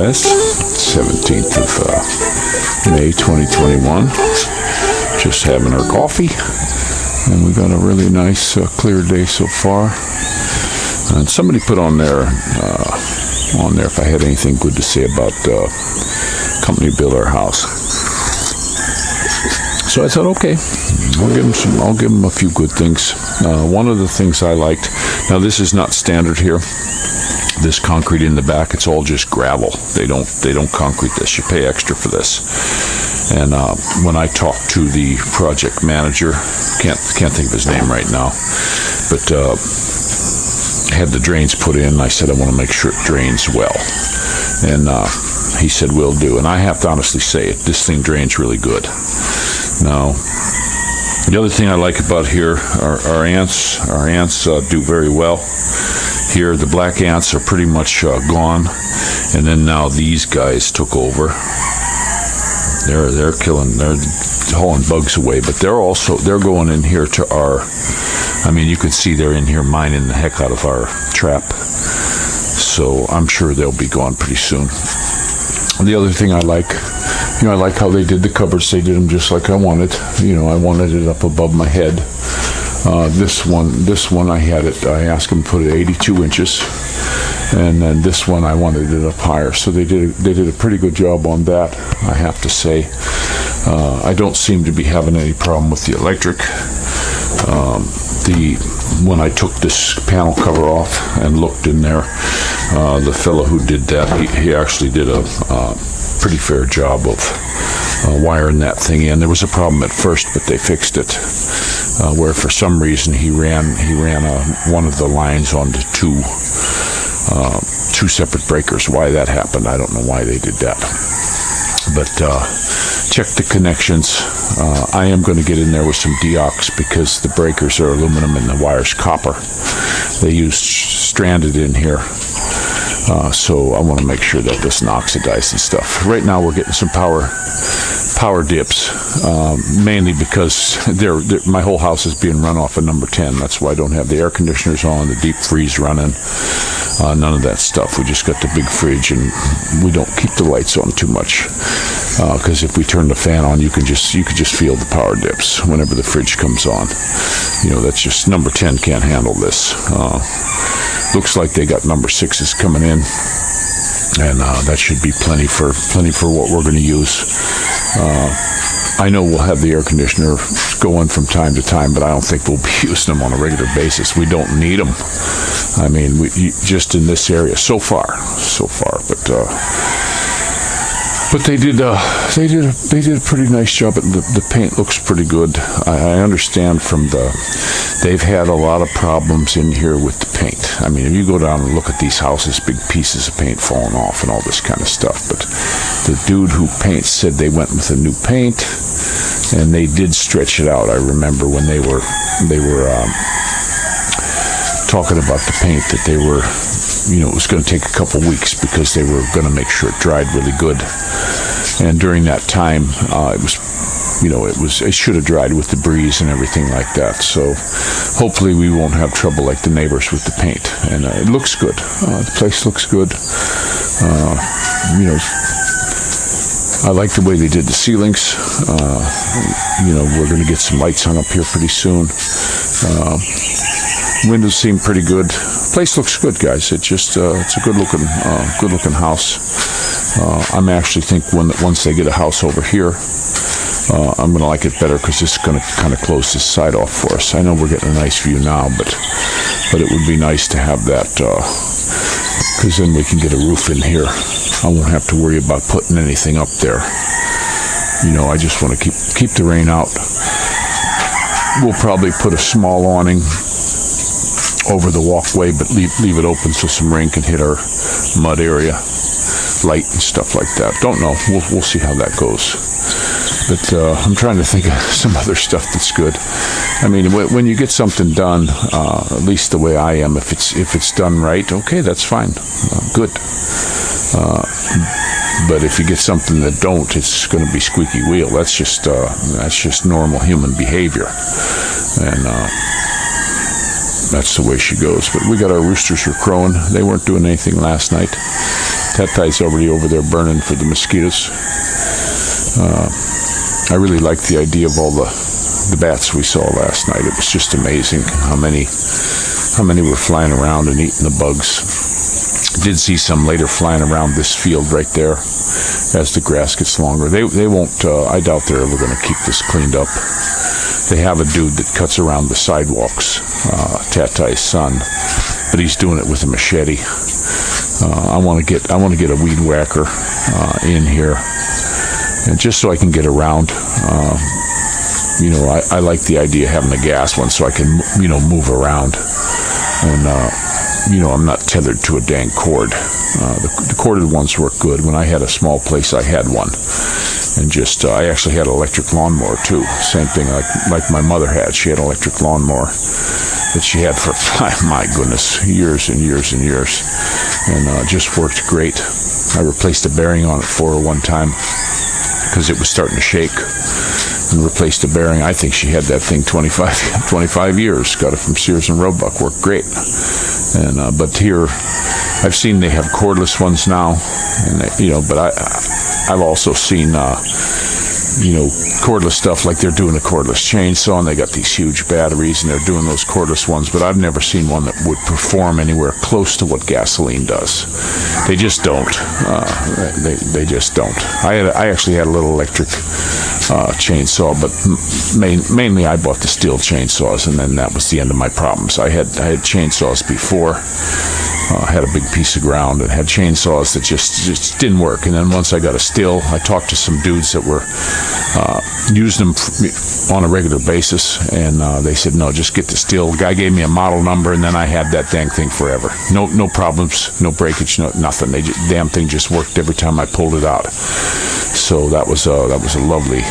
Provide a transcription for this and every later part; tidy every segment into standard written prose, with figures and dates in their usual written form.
guys. 17th of May 2021. Just having our coffee, and we've got a really nice clear day so far. And somebody put on there if I had anything good to say about company build our house. So I thought, okay, I'll give them a few good things. One of the things I liked. Now this is not standard here. This concrete in the back, it's all just gravel. They don't concrete this. You pay extra for this. And when I talked to the project manager, can't think of his name right now, but had the drains put in. I said I want to make sure it drains well, and he said will do. And I have to honestly say it. This thing drains really good. Now, the other thing I like about here are our ants. Our ants do very well. Here, the black ants are pretty much gone, and then now these guys took over. They're hauling bugs away, but they're going in here to our. I mean, you can see they're in here mining the heck out of our trap. So I'm sure they'll be gone pretty soon. And the other thing I like how they did the cupboards. They did them just like I wanted. I wanted it up above my head. This one I asked them to put it 82 inches, and then this one I wanted it up higher. So they did a pretty good job on that, I have to say. I don't seem to be having any problem with the electric. When I took this panel cover off and looked in there, the fellow who did that, he actually did a pretty fair job of wiring that thing in. There was a problem at first, but they fixed it. Where for some reason he ran one of the lines onto two separate breakers. Why that happened, I don't know why they did that. But check the connections. I am going to get in there with some deox because the breakers are aluminum and the wire's copper. They used stranded in here. So I want to make sure that it doesn't oxidize and stuff. Right now we're getting some power dips, mainly because my whole house is being run off of number 10. That's why I don't have the air conditioners on, the deep freeze running, none of that stuff. We just got the big fridge, and we don't keep the lights on too much, because if we turn the fan on, you could just feel the power dips whenever the fridge comes on. That's just number 10 can't handle this. Looks like they got number 6s coming in, and that should be plenty for what we're going to use. I know we'll have the air conditioner going from time to time, but I don't think we'll be using them on a regular basis. We don't need them. I mean, just in this area so far. But they did a pretty nice job. The paint looks pretty good. I understand they've had a lot of problems in here with the paint. I mean, if you go down and look at these houses, big pieces of paint falling off and all this kind of stuff. But the dude who paints said they went with a new paint, and they did stretch it out. I remember when they were talking about the paint, that they were, it was going to take a couple weeks because they were going to make sure it dried really good. And during that time, it should have dried with the breeze and everything like that. So hopefully we won't have trouble like the neighbors with the paint. And it looks good. The place looks good. I like the way they did the ceilings. We're going to get some lights hung up here pretty soon. Windows seem pretty good. Place looks good, guys. It's a good looking house. I'm actually think once they get a house over here, I'm going to like it better because it's going to kind of close this side off for us. I know we're getting a nice view now, but it would be nice to have that, because then we can get a roof in here. I won't have to worry about putting anything up there. I just want to keep the rain out. We'll probably put a small awning over the walkway, but leave it open so some rain can hit our mud area, light and stuff like that. Don't know. We'll see how that goes. But I'm trying to think of some other stuff that's good. I mean, when you get something done, at least the way I am, if it's done right, okay, that's fine, good. But if you get something that don't, it's going to be squeaky wheel. That's just normal human behavior, and that's the way she goes. But we got our roosters were crowing. They weren't doing anything last night. Tatai's already over there burning for the mosquitoes. I really liked the idea of all the bats we saw last night. It was just amazing how many were flying around and eating the bugs. Did see some later flying around this field right there as the grass gets longer. They won't, I doubt they're ever going to keep this cleaned up. They have a dude that cuts around the sidewalks, Tatai's son, but he's doing it with a machete. I want to get a weed whacker in here, and just so I can get around. I like the idea of having a gas one so I can move around, and I'm not tethered to a dang cord. The corded ones work good. When I had a small place, I had one, and I actually had an electric lawnmower too. Same thing like my mother had. She had an electric lawnmower that she had for, my goodness, years and years and years, and just worked great. I replaced a bearing on it for her one time because it was starting to shake, and replaced a bearing. I think she had that thing 25 years. Got it from Sears and Roebuck. Worked great. And but here, I've seen they have cordless ones now, and but I've also seen cordless stuff, like they're doing a cordless chainsaw, and they got these huge batteries, and they're doing those cordless ones, but I've never seen one that would perform anywhere close to what gasoline does. They just don't. They just don't. I actually had a little electric chainsaw, but mainly I bought the steel chainsaws, and then that was the end of my problems. I had chainsaws before. Had a big piece of ground and had chainsaws that just didn't work. And then once I got a still, I talked to some dudes that were using them on a regular basis, and they said, no, just get the still. Guy gave me a model number, and then I had that dang thing forever. No problems, no breakage, nothing. Damn thing just worked every time I pulled it out. So that was a lovely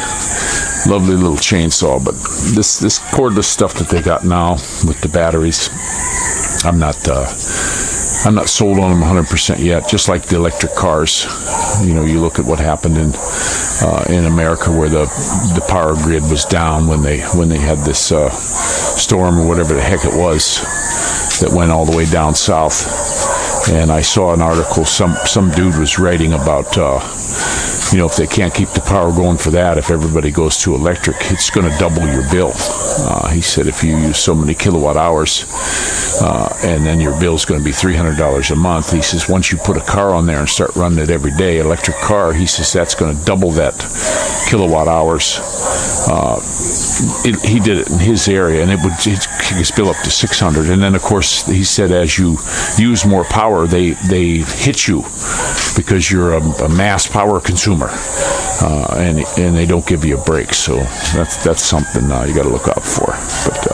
little chainsaw. But this cordless stuff that they got now with the batteries, I'm not sold on them 100% yet. Just like the electric cars, you look at what happened in America, where the power grid was down when they had this storm or whatever the heck it was that went all the way down south. And I saw an article some dude was writing about if they can't keep the power going for that, if everybody goes to electric, it's going to double your bill. He said if you use so many kilowatt hours, and then your bill's going to be $300 a month. He says once you put a car on there and start running it every day, electric car, he says that's going to double that kilowatt hours. He did it in his area, and it would kick his bill up to 600. And then, of course, he said as you use more power, they hit you because you're a mass power consumer, and they don't give you a break. So that's something you got to look out for. But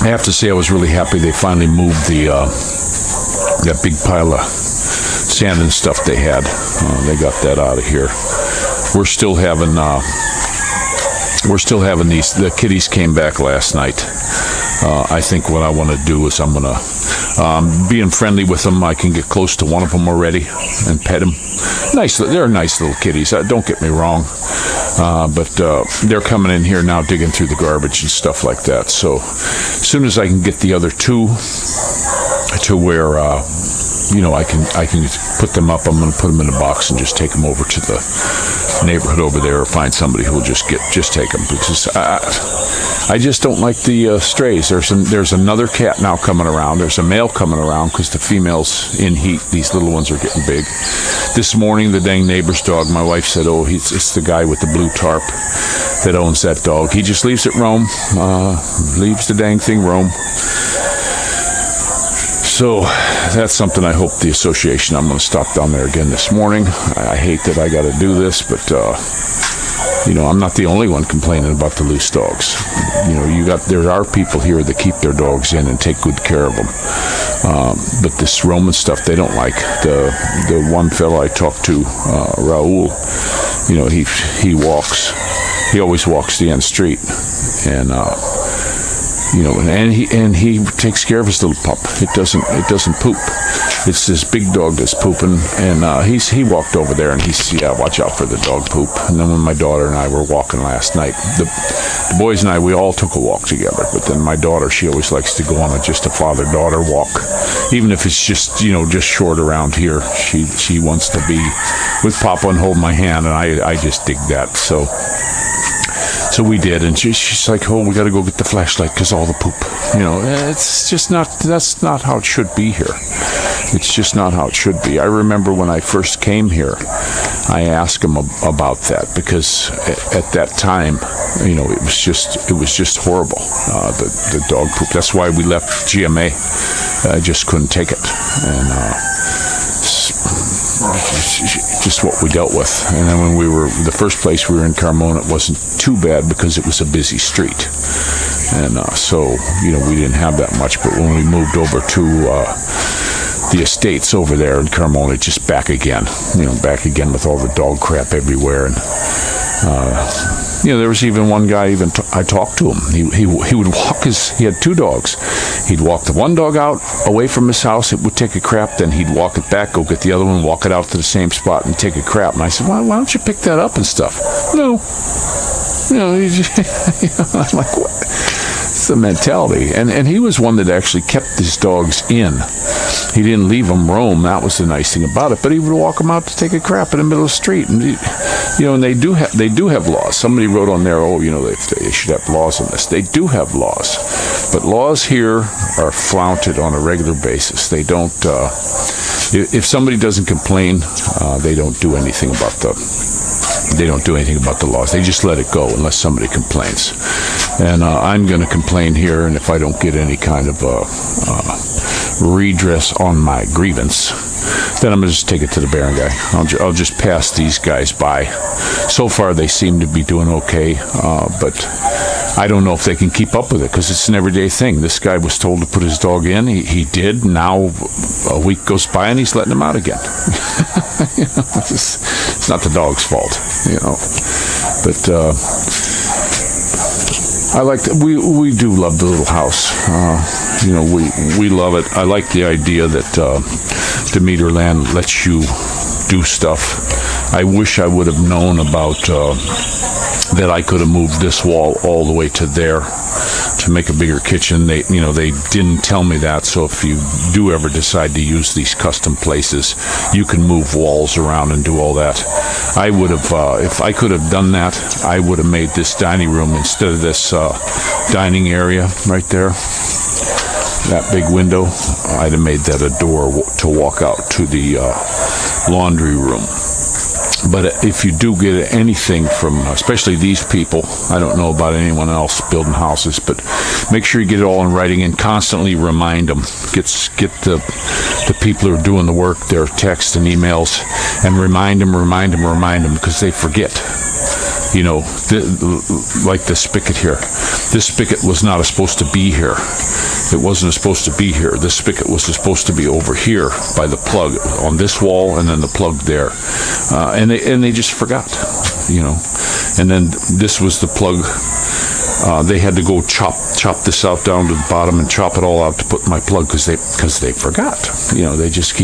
I have to say, I was really happy they finally moved that big pile of sand and stuff they had. They got that out of here. We're still having these. The kitties came back last night. I think what I want to do is I'm going to, being friendly with them, I can get close to one of them already and pet them. They're nice little kitties. Don't get me wrong. But they're coming in here now, digging through the garbage and stuff like that. So as soon as I can get the other two to where I can put them up, I'm going to put them in a box and just take them over to the neighborhood over there, or find somebody who will just take them, because I just don't like the strays. There's another cat now coming around. There's a male coming around because the female's in heat. These little ones are getting big. This morning, the dang neighbor's dog, my wife said, it's the guy with the blue tarp that owns that dog. He just leaves it roam, leaves the dang thing roam. So that's something I hope the association, I'm going to stop down there again this morning. I hate that I got to do this, but I'm not the only one complaining about the loose dogs. There are people here that keep their dogs in and take good care of them. But this roaming stuff, they don't like. The one fellow I talked to, Raul, he always walks the end street, and and he takes care of his little pup. It doesn't poop. It's this big dog that's pooping, and he walked over there, and he's, watch out for the dog poop. And then when my daughter and I were walking last night, the boys and I, we all took a walk together. But then my daughter, she always likes to go on just a father-daughter walk, even if it's just short around here. She wants to be with Papa and hold my hand, and I just dig that. So we did, and she's like, "Oh, we got to go get the flashlight because all the poop." It's just not. That's not how it should be here. It's just not how it should be. I remember when I first came here, I asked him about that because at that time, it was just horrible. The dog poop. That's why we left GMA. I just couldn't take it, and just what we dealt with. And then when the first place we were in Carmona, it wasn't too bad because it was a busy street, and so we didn't have that much. But when we moved over to the estates over there in Carmona, just back again with all the dog crap everywhere. And there was even one guy, I talked to him. He would walk he had 2 dogs. He'd walk the one dog out away from his house. It would take a crap. Then he'd walk it back, go get the other one, walk it out to the same spot and take a crap. And I said, why don't you pick that up and stuff? No. I'm like, what? It's the mentality. And he was one that actually kept his dogs in. He didn't leave them roam. That was the nice thing about it. But he would walk them out to take a crap in the middle of the street. And and they do have laws. Somebody wrote on there, they should have laws on this. They do have laws, but laws here are flaunted on a regular basis. They don't. If somebody doesn't complain, they don't do anything about the laws. They just let it go unless somebody complains. And I'm going to complain here, and if I don't get any kind of redress on my grievance, then I'm going to just take it to the barangay. I'll just pass these guys by. So far, they seem to be doing okay, but I don't know if they can keep up with it because it's an everyday thing. This guy was told to put his dog in. He did. Now a week goes by and he's letting him out again. It's not the dog's fault, But we do love the little house. We love it. I like the idea that Demeterland lets you do stuff. I wish I would have known about that I could have moved this wall all the way to there to make a bigger kitchen. They didn't tell me that. So if you do ever decide to use these custom places, you can move walls around and do all that. I would have, if I could have done that, I would have made this dining room instead of this dining area right there. That big window, I'd have made that a door to walk out to the laundry room. But if you do get anything from, especially these people, I don't know about anyone else building houses, but make sure you get it all in writing and constantly remind them. Get the people who are doing the work, their texts and emails, and remind them, because they forget. Like the spigot here. This spigot was not supposed to be here. It wasn't supposed to be here. This spigot was supposed to be over here by the plug on this wall, and then the plug there. And they just forgot, And then this was the plug. They had to go chop this out down to the bottom and chop it all out to put my plug because they forgot. They just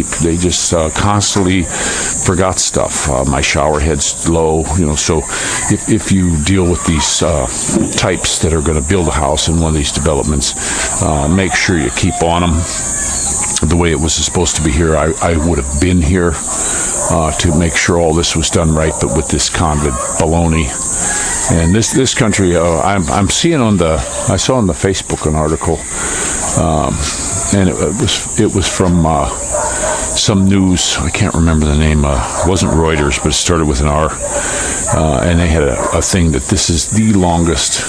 constantly forgot stuff. My shower head's low. So if you deal with these types that are going to build a house in one of these developments, make sure you keep on them the way it was supposed to be here. I would have been here to make sure all this was done right, but with this convid baloney. And this country, I'm seeing I saw on the Facebook an article, and it was from some news. I can't remember the name. It wasn't Reuters, but it started with an R. And they had a thing that this is the longest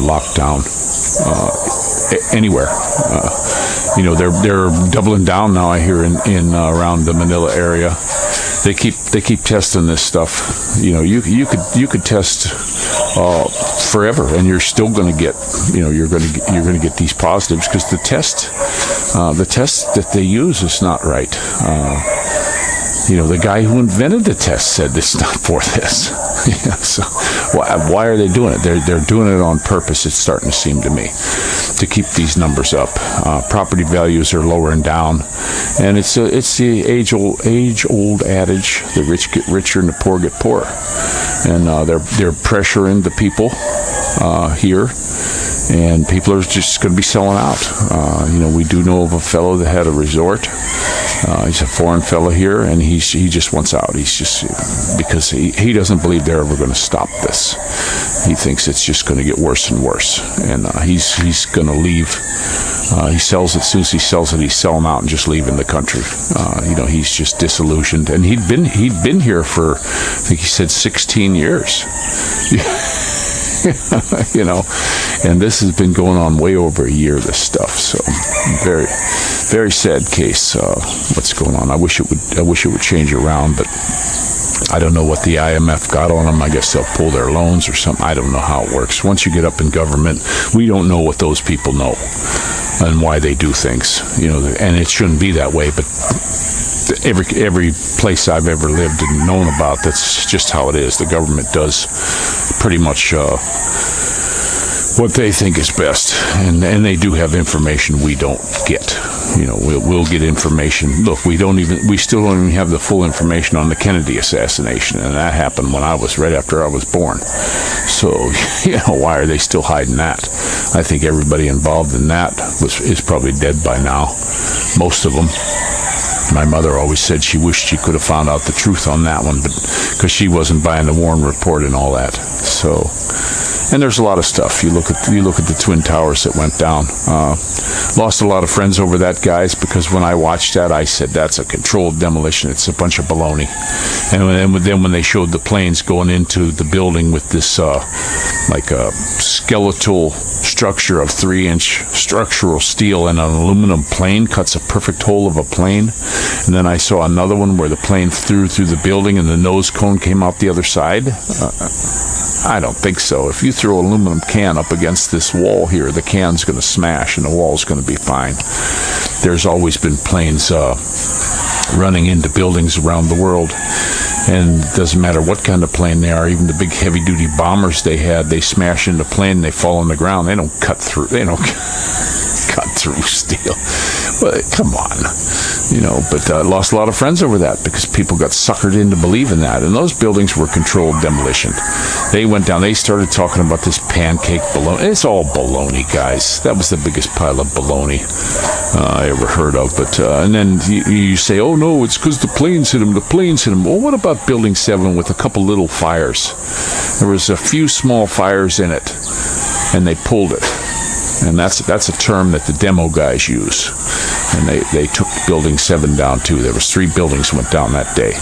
lockdown anywhere. They're doubling down now. I hear in around the Manila area. They keep testing this stuff. You could test forever, and you're still going to get you're going to get these positives because the test that they use is not right. The guy who invented the test said it's not for this. So Why are they doing it? They're doing it on purpose. It's starting to seem to me, to keep these numbers up. Property values are lowering down, and it's the age old adage: the rich get richer and the poor get poorer. And they're pressuring the people here, and people are just going to be selling out. We do know of a fellow that had a resort. He's a foreign fellow here, and he just wants out. He's just, because he doesn't believe they're ever going to stop this. He thinks it's just going to get worse and worse, and he's going to leave. He sells it. As soon as he sells it, he's selling out and just leaving the country. He's just disillusioned, and he'd been here for, I think he said, 16 years. And this has been going on way over a year, this stuff. So very, very sad case, what's going on. I wish it would change around, but I don't know what the IMF got on them. I guess they'll pull their loans or something. I don't know how it works. Once you get up in government, we don't know what those people know and why they do things, and it shouldn't be that way, but every place I've ever lived and known about, that's just how it is. The government does pretty much what they think is best, and they do have information we don't get. We'll get information. Look, we still don't even have the full information on the Kennedy assassination, and that happened right after I was born. So, why are they still hiding that? I think everybody involved in that is probably dead by now. Most of them. My mother always said she wished she could have found out the truth on that one, but because she wasn't buying the Warren Report and all that. So, and there's a lot of stuff. You look at the Twin Towers that went down. Lost a lot of friends over that, guys, because when I watched that, I said that's a controlled demolition. It's a bunch of baloney. And then when they showed the planes going into the building with this like a skeletal structure of 3-inch structural steel, and an aluminum plane cuts a perfect hole of a plane. And then I saw another one where the plane through the building and the nose cone came out the other side. I don't think so. If you throw an aluminum can up against this wall here, the can's going to smash and the wall's going to be fine. There's always been planes running into buildings around the world, and it doesn't matter what kind of plane they are. Even the big heavy-duty bombers they had, they smash into the plane and they fall on the ground. They don't cut through steel. Well, come on. But lost a lot of friends over that because people got suckered into believing that. And those buildings were controlled demolition. They went down. They started talking about this pancake baloney. It's all baloney, guys. That was the biggest pile of baloney I ever heard of. But and then you say, oh, no, it's because the planes hit them. The planes hit them. Well, what about Building 7 with a couple little fires? There was a few small fires in it, and they pulled it. And that's a term that the demo guys use. And they took Building 7 down too. There was 3 buildings went down that day.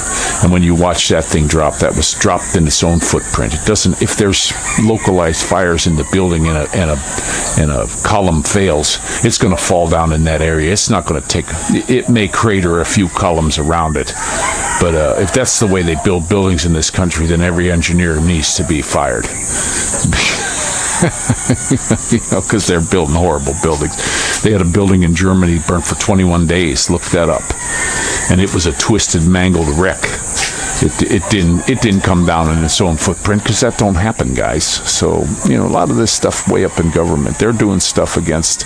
And when you watch that thing drop, that was dropped in its own footprint. It doesn't. If there's localized fires in the building and a column fails, it's going to fall down in that area. It's not going to take. It may crater a few columns around it, but if that's the way they build buildings in this country, then every engineer needs to be fired. Because they're building horrible buildings. They had a building in Germany burnt for 21 days. Look that up. And it was a twisted, mangled wreck. It didn't come down in its own footprint, because that don't happen, guys. So, a lot of this stuff way up in government, they're doing stuff against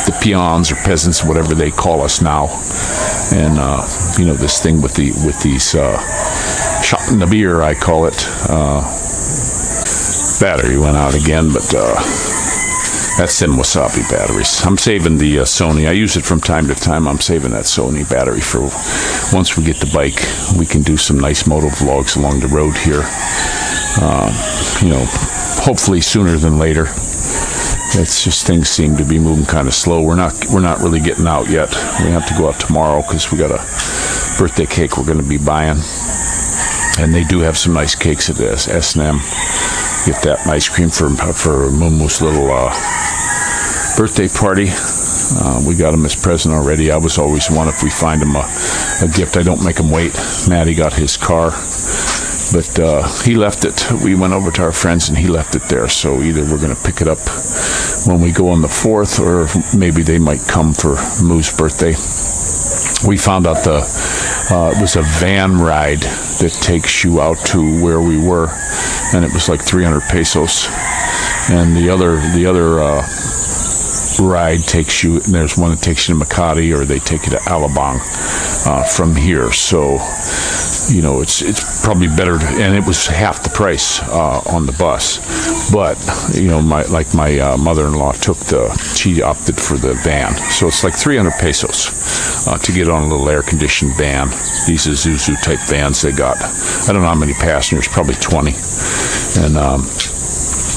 the peons or peasants, whatever they call us now. And, this thing with these shot in the beer, I call it, battery went out again, but that's them wasabi batteries. I'm saving the Sony. I use it from time to time. I'm saving that Sony battery for once we get the bike. We can do some nice moto vlogs along the road here. Hopefully sooner than later. It's just things seem to be moving kind of slow. We're not really getting out yet. We have to go out tomorrow because we got a birthday cake we're going to be buying, and they do have some nice cakes at S&M. Get that ice cream for Mumu's little birthday party. We got him his present already. I was always one, if we find him a gift, I don't make him wait. Maddie got his car, but he left it. We went over to our friends and he left it there. So either we're going to pick it up when we go on the 4th, or maybe they might come for Moo's birthday. we found out it was a van ride that takes you out to where we were, and it was like 300 pesos. And the other ride takes you, and there's one that takes you to Makati, or they take you to Alabang from here. So, you know, it's probably better and it was half the price on the bus. But, you know, my mother-in-law she opted for the van. So it's like 300 pesos to get on a little air-conditioned van. These Isuzu type vans they got. I don't know how many passengers, probably 20. And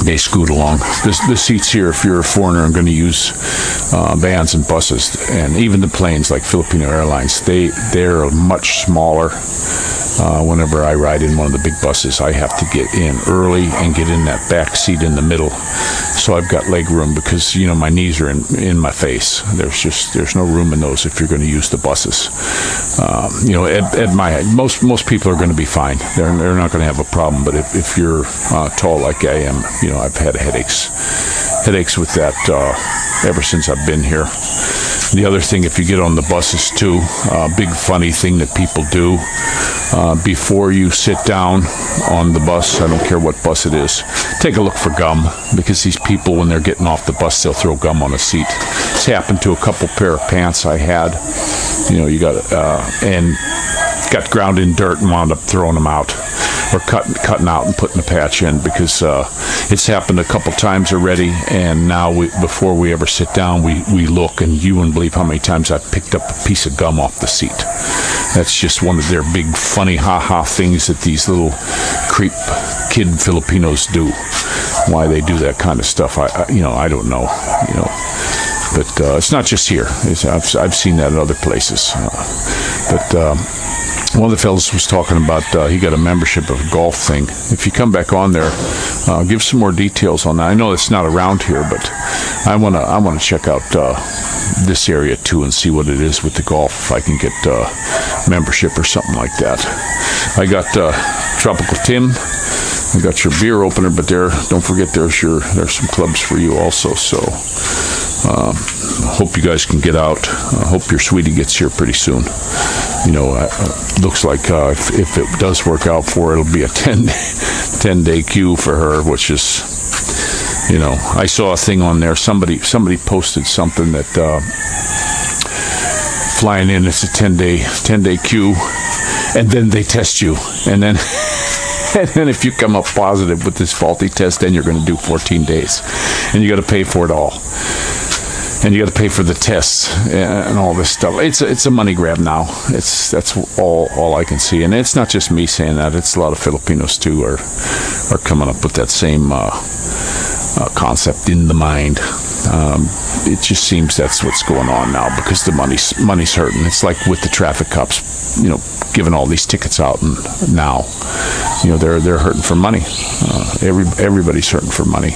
they scoot along. The seats here, if you're a foreigner and going to use vans and buses, and even the planes like Filipino Airlines, they're much smaller. Whenever I ride in one of the big buses, I have to get in early and get in that back seat in the middle. So I've got leg room because, you know, my knees are in my face. There's no room in those if you're going to use the buses. You know, at my height, most people are going to be fine. They're not going to have a problem. But if you're tall like I am, you know, I've had headaches with that ever since I've been here. The other thing, if you get on the buses too, big funny thing that people do, before you sit down on the bus, I don't care what bus it is, take a look for gum, because these people, when they're getting off the bus, they'll throw gum on a seat. It's happened to a couple pair of pants I had. You know, you got and got ground in dirt and wound up throwing them out, or cutting out and putting a patch in, because it's happened a couple times already. And now before we ever sit down, we look, and you wouldn't believe how many times I've picked up a piece of gum off the seat. That's just one of their big funny ha-ha things that these little creep kid Filipinos do. Why they do that kind of stuff, I don't know. You know, but it's not just here. I've seen that in other places. One of the fellows was talking about he got a membership of a golf thing. If you come back on there, give some more details on that. I know it's not around here, but I wanna check out this area too and see what it is with the golf. If I can get membership or something like that. I got Tropical Tim. I got your beer opener, but don't forget there's some clubs for you also. So hope you guys can get out. Hope your sweetie gets here pretty soon. You know, looks like if it does work out for her, it'll be a 10-day queue for her, which is, you know, I saw a thing on there. Somebody posted something that flying in, it's a 10-day queue, and then they test you, and then if you come up positive with this faulty test, then you're going to do 14 days, and you got to pay for it all. And you got to pay for the tests and all this stuff. It's a money grab now. That's all I can see. And it's not just me saying that. It's a lot of Filipinos too are coming up with that same concept in the mind. It just seems that's what's going on now, because the money's hurting. It's like with the traffic cops, you know, giving all these tickets out, and now, you know, they're hurting for money. Everybody's hurting for money.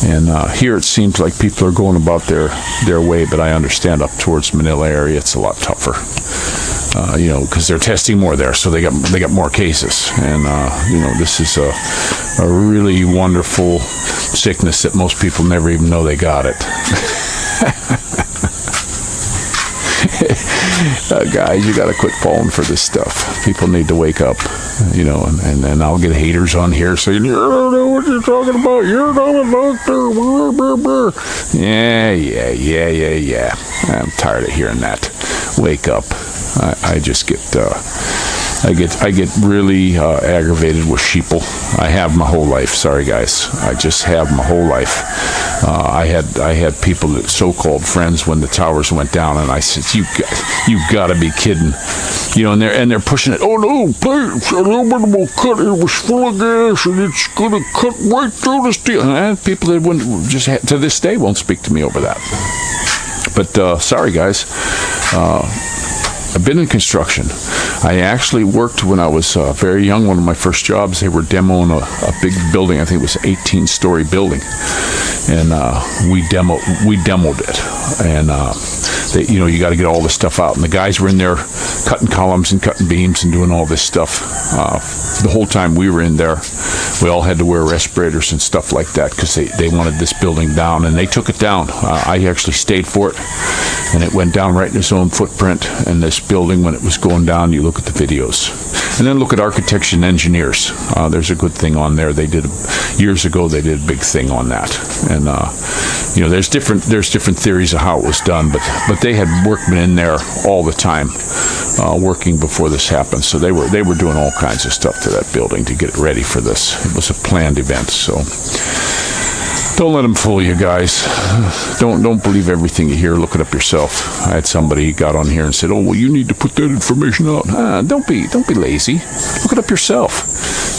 And here it seems like people are going about their way, but I understand up towards Manila area it's a lot tougher. You know, because they're testing more there, so they got more cases. And you know, this is a really wonderful sickness that most people never even know they got it. Guys, you gotta quit falling for this stuff. People need to wake up, you know, and then I'll get haters on here saying, you don't know what you're talking about, you're not a doctor. Yeah. I'm tired of hearing that. Wake up. I just get I get really aggravated with sheeple. I have my whole life. Sorry, guys. I just have my whole life. I had people that so-called friends when the towers went down, and I said, "You got to be kidding!" You know, and they're pushing it. Oh no, please! Aluminum will cut. It was full of gas, and it's gonna cut right through the steel. And people that wouldn't to this day won't speak to me over that. But sorry, guys. I've been in construction. I actually worked when I was very young. One of my first jobs, they were demoing a big building. I think it was an 18-story building, and we demoed it. And you got to get all this stuff out. And the guys were in there cutting columns and cutting beams and doing all this stuff. The whole time we were in there, we all had to wear respirators and stuff like that because they wanted this building down, and they took it down. I actually stayed for it, and it went down right in its own footprint. And this building, when it was going down, you look at the videos. And then look at architects and engineers. There's a good thing on there. Years ago, they did a big thing on that. And, there's different theories of how it was done, but they had workmen in there all the time working before this happened. So they were doing all kinds of stuff to that building to get it ready for this. It was a planned event, so don't let them fool you, guys. Don't believe everything you hear. Look it up yourself. I had somebody got on here and said, "Oh, well, you need to put that information out." Don't be lazy. Look it up yourself.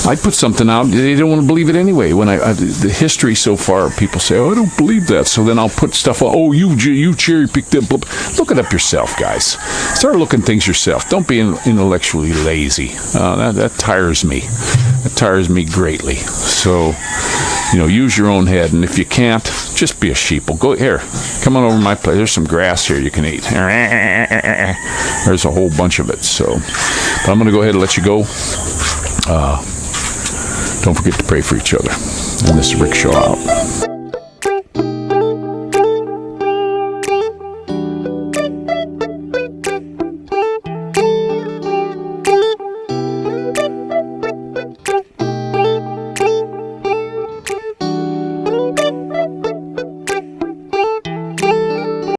I put something out, they don't want to believe it anyway. When the history so far, people say, "Oh, I don't believe that." So then I'll put stuff out. "Oh, you cherry picked that." Look it up yourself, guys. Start looking things yourself. Don't be intellectually lazy. That tires me. That tires me greatly. So, use your own head, and if you can't, just be a sheeple. Go here, come on over to my place. There's some grass here you can eat. There's a whole bunch of it. So, but I'm going to go ahead and let you go. Don't forget to pray for each other. And this is Rick Shaw out.